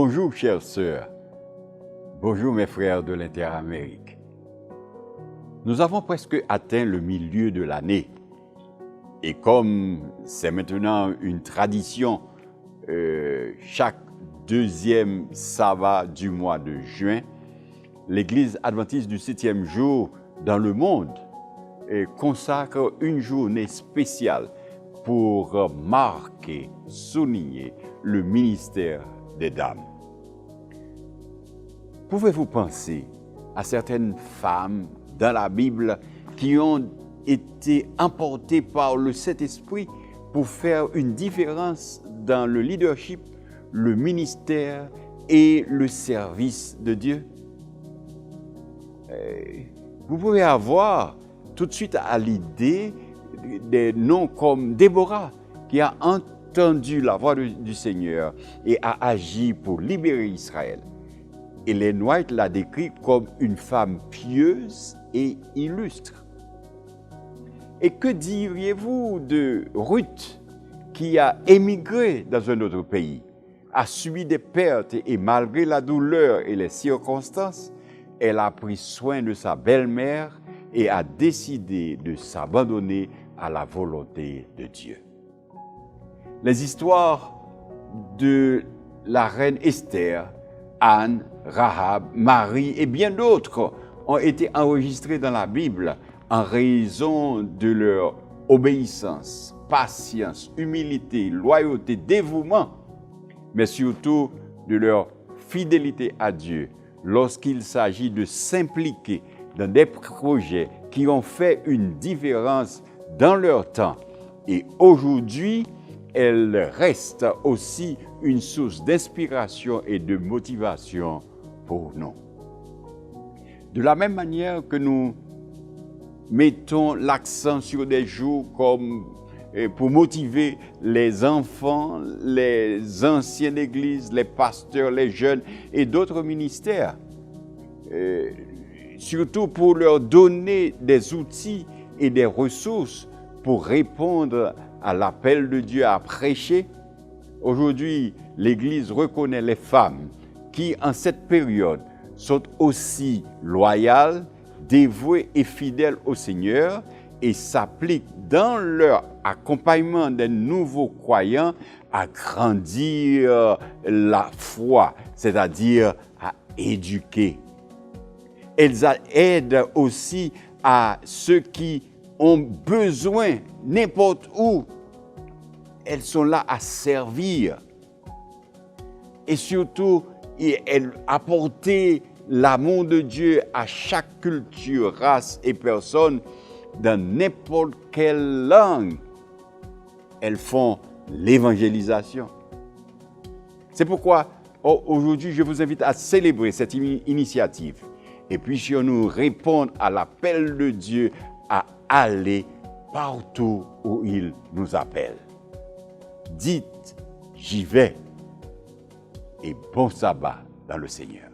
Bonjour chères sœurs, bonjour mes frères de l'Interamérique. Nous avons presque atteint le milieu de l'année et comme c'est maintenant une tradition, chaque deuxième sabbat du mois de juin, l'Église adventiste du 7e jour dans le monde consacre une journée spéciale pour marquer, souligner le ministère des dames. Pouvez-vous penser à certaines femmes dans la Bible qui ont été emportées par le Saint-Esprit pour faire une différence dans le leadership, le ministère et le service de Dieu? Vous pouvez avoir tout de suite à l'idée des noms comme Déborah, qui a entendu la voix du Seigneur et a agi pour libérer Israël. Ellen White l'a décrit comme une femme pieuse et illustre. Et que diriez-vous de Ruth, qui a émigré dans un autre pays, a subi des pertes et malgré la douleur et les circonstances, elle a pris soin de sa belle-mère et a décidé de s'abandonner à la volonté de Dieu. Les histoires de la reine Esther, Anne, Rahab, Marie et bien d'autres ont été enregistrées dans la Bible en raison de leur obéissance, patience, humilité, loyauté, dévouement, mais surtout de leur fidélité à Dieu lorsqu'il s'agit de s'impliquer dans des projets qui ont fait une différence dans leur temps. Et aujourd'hui, elles restent aussi une source d'inspiration et de motivation pour nous. De la même manière que nous mettons l'accent sur des jours comme pour motiver les enfants, les anciens d'église, les pasteurs, les jeunes et d'autres ministères, surtout pour leur donner des outils et des ressources pour répondre à l'appel de Dieu à prêcher. Aujourd'hui, l'Église reconnaît les femmes qui, en cette période, sont aussi loyales, dévouées et fidèles au Seigneur et s'appliquent dans leur accompagnement des nouveaux croyants à grandir la foi, c'est-à-dire à éduquer. Elles aident aussi à ceux qui ont besoin, n'importe où. Elles sont là à servir. Et surtout, elles apportent l'amour de Dieu à chaque culture, race et personne dans n'importe quelle langue. Elles font l'évangélisation. C'est pourquoi aujourd'hui, je vous invite à célébrer cette initiative. Et puissions-nous répondre à l'appel de Dieu à aller partout où il nous appelle. Dites, j'y vais et bon sabbat dans le Seigneur.